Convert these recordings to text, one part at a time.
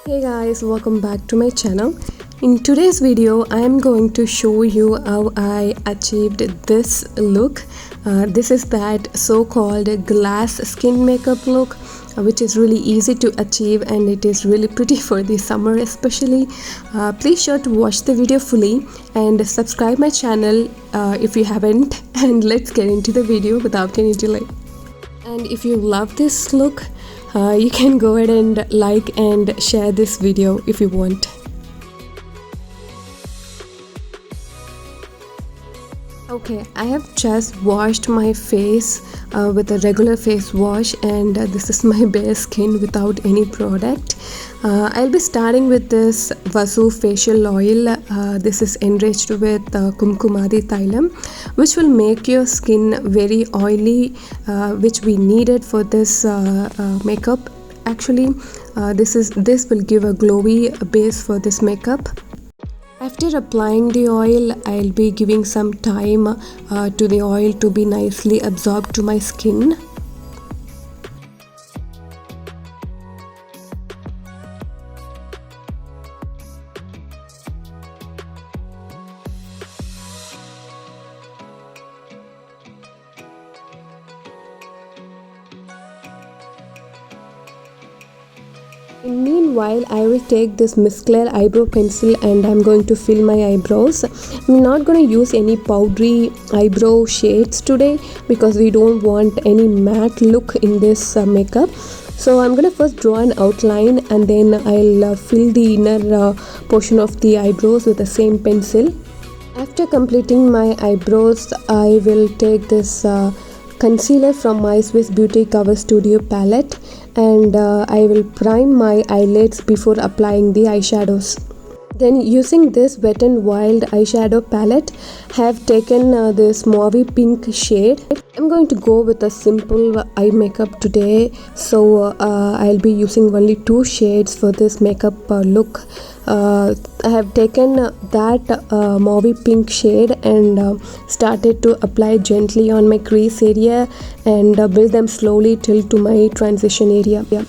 Hey guys, welcome back to my channel. In today's video, I am going to show you how I achieved this look. This is that so-called glass skin makeup look, which is really easy to achieve and it is really pretty for the summer especially. Please sure to watch the video fully and subscribe my channel if you haven't, and let's get into the video without any delay. And if you love this look, you can go ahead and like and share this video if you want. Okay, I have just washed my face with a regular face wash, and this is my bare skin without any product. I'll be starting with this Vasu facial oil. This is enriched with Kumkumadi Thailam, which will make your skin very oily, which we needed for this makeup. Actually, this will give a glowy base for this makeup. After applying the oil, I'll be giving some time to the oil to be nicely absorbed to my skin. Meanwhile, I will take this Miss Claire eyebrow pencil and I'm going to fill my eyebrows. I'm not going to use any powdery eyebrow shades today because we don't want any matte look in this makeup. So I'm going to first draw an outline and then I'll fill the inner portion of the eyebrows with the same pencil. After completing my eyebrows, I will take this concealer from my Swiss Beauty Cover Studio palette, and I will prime my eyelids before applying the eyeshadows. Then using this Wet n Wild eyeshadow palette, have taken this mauvey pink shade. I'm going to go with a simple eye makeup today, so I'll be using only 2 shades for this makeup look. I have taken that mauvey pink shade and started to apply gently on my crease area and build them slowly till to my transition area.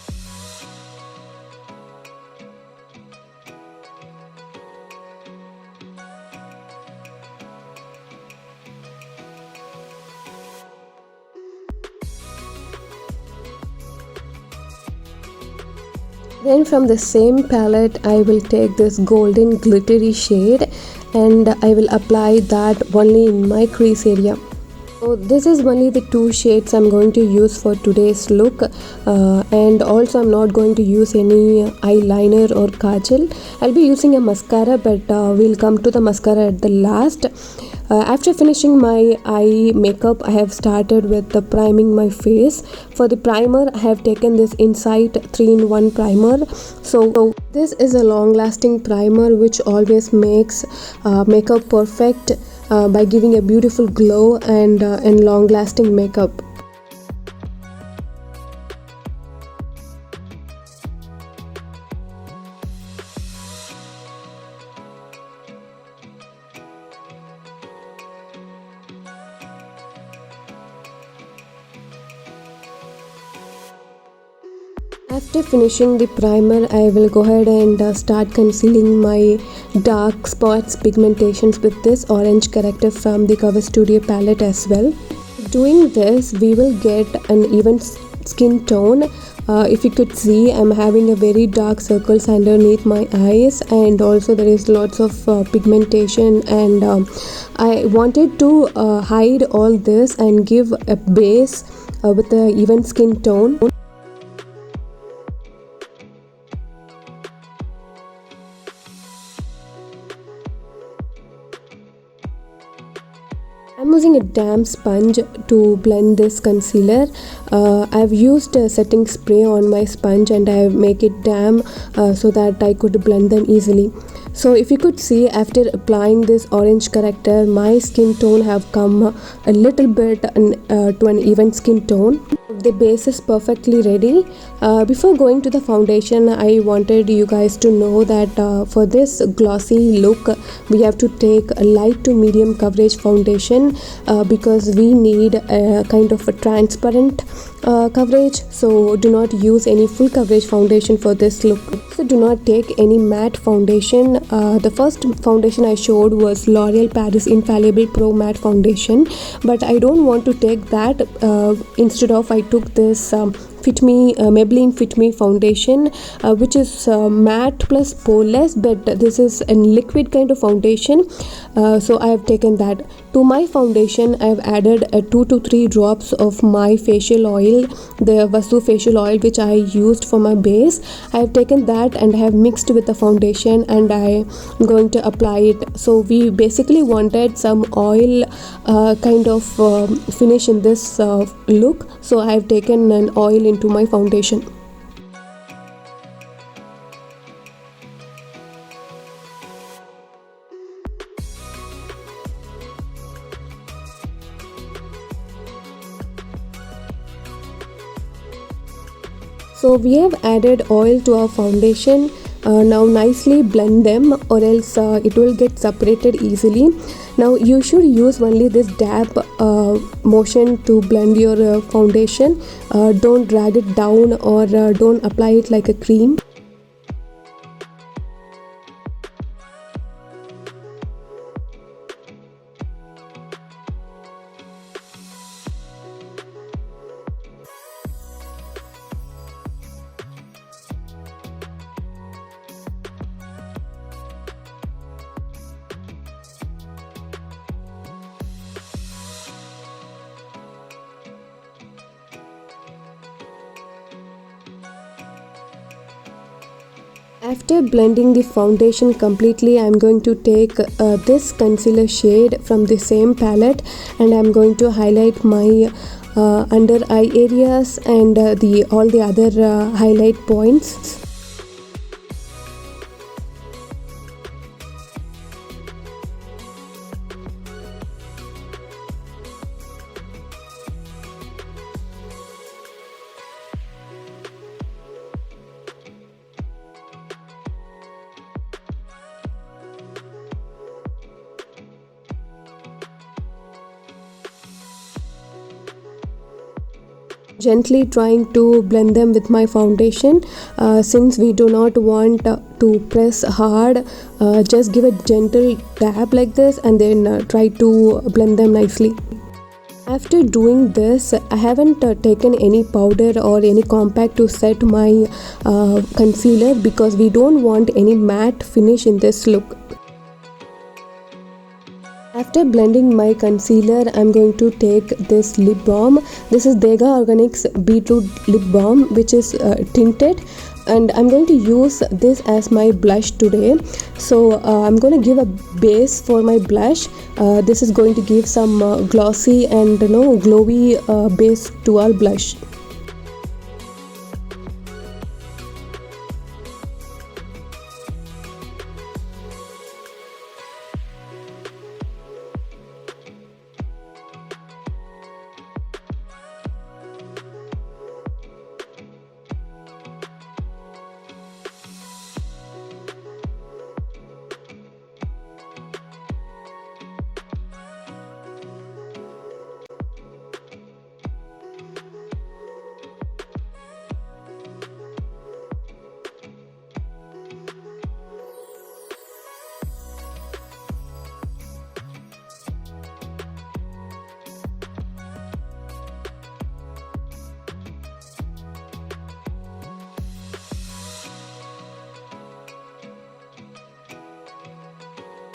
Then from the same palette, I will take this golden glittery shade and I will apply that only in my crease area. So this is only the 2 shades I'm going to use for today's look, and also I'm not going to use any eyeliner or kajal. I'll be using a mascara, but we'll come to the mascara at the last. After finishing my eye makeup, I have started with the priming my face. For the primer, I have taken this Insight 3-in-1 primer. So this is a long-lasting primer which always makes makeup perfect by giving a beautiful glow and long-lasting makeup. After finishing the primer, I will go ahead and start concealing my dark spots pigmentations with this orange corrector from the Cover Studio palette as well. Doing this, we will get an even skin tone. If you could see, I'm having a very dark circles underneath my eyes, and also there is lots of pigmentation, and I wanted to hide all this and give a base with an even skin tone. I'm using a damp sponge to blend this concealer. I've used a setting spray on my sponge and I make it damp so that I could blend them easily. So if you could see, after applying this orange corrector, my skin tone have come a little bit to an even skin tone. The base is perfectly ready. Before going to the foundation, I wanted you guys to know that for this glossy look, we have to take a light to medium coverage foundation because we need a kind of a transparent coverage. So do not use any full coverage foundation for this look. So do not take any matte foundation. The first foundation I showed was L'Oreal Paris Infallible Pro Matte Foundation, but I don't want to take that. Instead of, I took this Fit Me Maybelline Fit Me foundation, which is matte plus poreless, but this is a liquid kind of foundation. So I have taken that. To my foundation, I have added 2 to 3 drops of my facial oil, the Vasu facial oil, which I used for my base. I have taken that and I have mixed with the foundation, and I am going to apply it. So we basically wanted some oil kind of finish in this look. So I have taken an oil into my foundation. So we have added oil to our foundation. Now nicely blend them, or else it will get separated easily. Now you should use only this dab motion to blend your foundation. Don't drag it down, or don't apply it like a cream. After blending the foundation completely, I am going to take this concealer shade from the same palette, and I am going to highlight my under eye areas and all the other highlight points. Gently trying to blend them with my foundation. Since we do not want to press hard, just give a gentle dab like this, and then try to blend them nicely. After doing this, I haven't taken any powder or any compact to set my concealer, because we don't want any matte finish in this look. After blending my concealer, I'm going to take this lip balm. This is Dega Organics Beetroot Lip Balm, which is tinted, and I'm going to use this as my blush today. So I'm going to give a base for my blush. This is going to give some glossy and glowy base to our blush.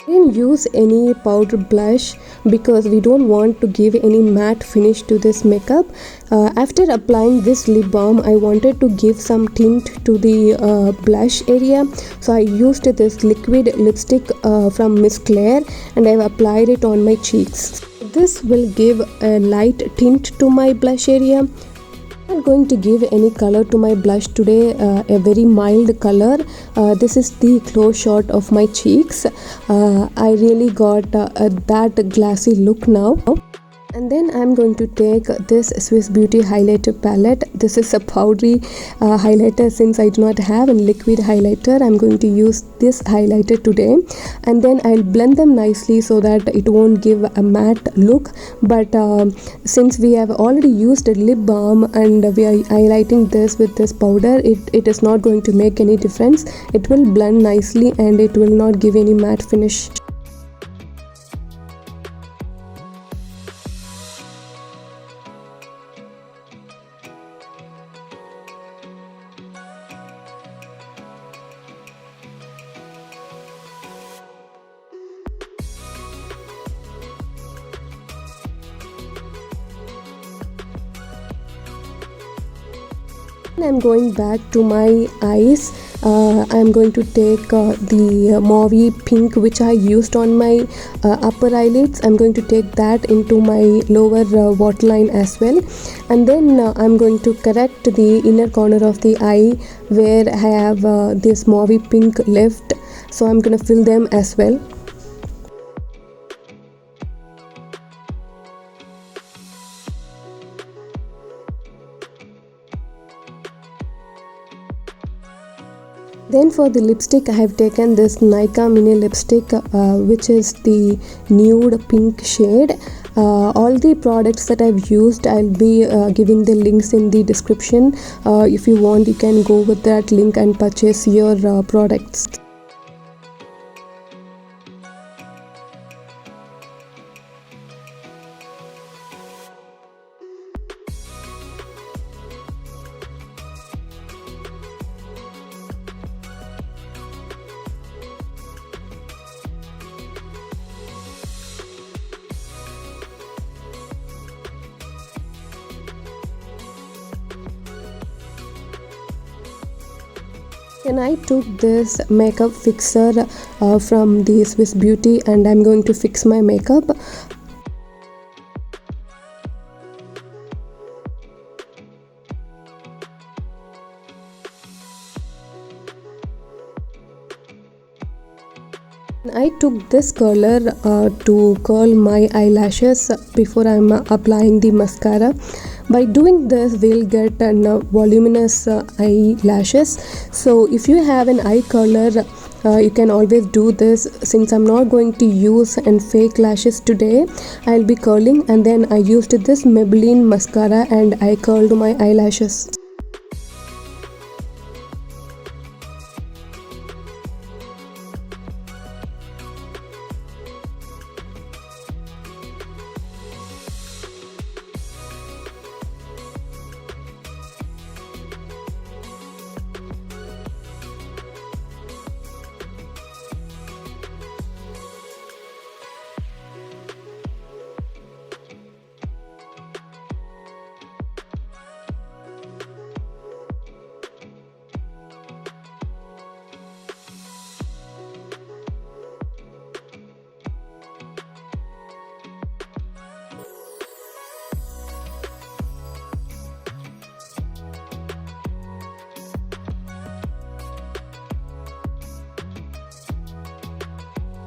Didn't use any powder blush because we don't want to give any matte finish to this makeup. After applying this lip balm, I wanted to give some tint to the blush area, so I used this liquid lipstick from Miss Claire, and I've applied it on my cheeks. This will give a light tint to my blush area. I'm not going to give any color to my blush today, a very mild color. This is the close shot of my cheeks. I really got that glassy look now. And then I'm going to take this Swiss Beauty highlighter palette. This is a powdery highlighter. Since I do not have a liquid highlighter, I'm going to use this highlighter today, and then I'll blend them nicely so that it won't give a matte look. But since we have already used a lip balm and we are highlighting this with this powder, it is not going to make any difference. It will blend nicely and it will not give any matte finish. I'm going back to my eyes. I'm going to take the mauve pink which I used on my upper eyelids. I'm going to take that into my lower waterline as well, and then I'm going to correct the inner corner of the eye where I have this mauve pink left, so I'm going to fill them as well. Then for the lipstick, I have taken this Nykaa mini lipstick which is the nude pink shade. All the products that I've used, I'll be giving the links in the description. If you want, you can go with that link and purchase your products. And I took this makeup fixer from the Swiss Beauty, and I'm going to fix my makeup. I took this curler to curl my eyelashes before I'm applying the mascara. By doing this, we'll get voluminous eyelashes. So if you have an eye curler, you can always do this. Since I'm not going to use fake lashes today, I'll be curling, and then I used this Maybelline mascara and I curled my eyelashes.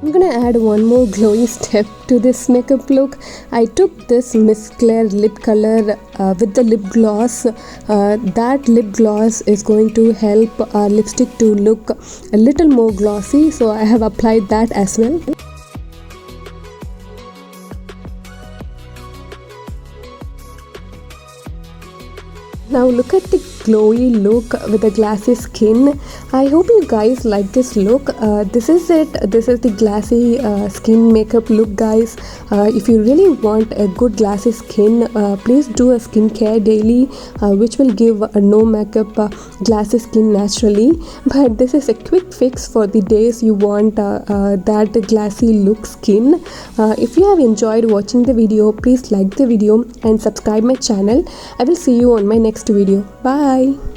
I'm gonna add one more glowy step to this makeup look. I took this Miss Claire lip color with the lip gloss. That lip gloss is going to help our lipstick to look a little more glossy, so I have applied that as well. Now look at the glowy look with a glassy skin. I hope you guys like this look. This is it. This is the glassy skin makeup look, guys. If you really want a good glassy skin, please do a skincare daily, which will give a no makeup glassy skin naturally. But this is a quick fix for the days you want that glassy look skin. If you have enjoyed watching the video, please like the video and subscribe my channel. I will see you on my next video. Bye.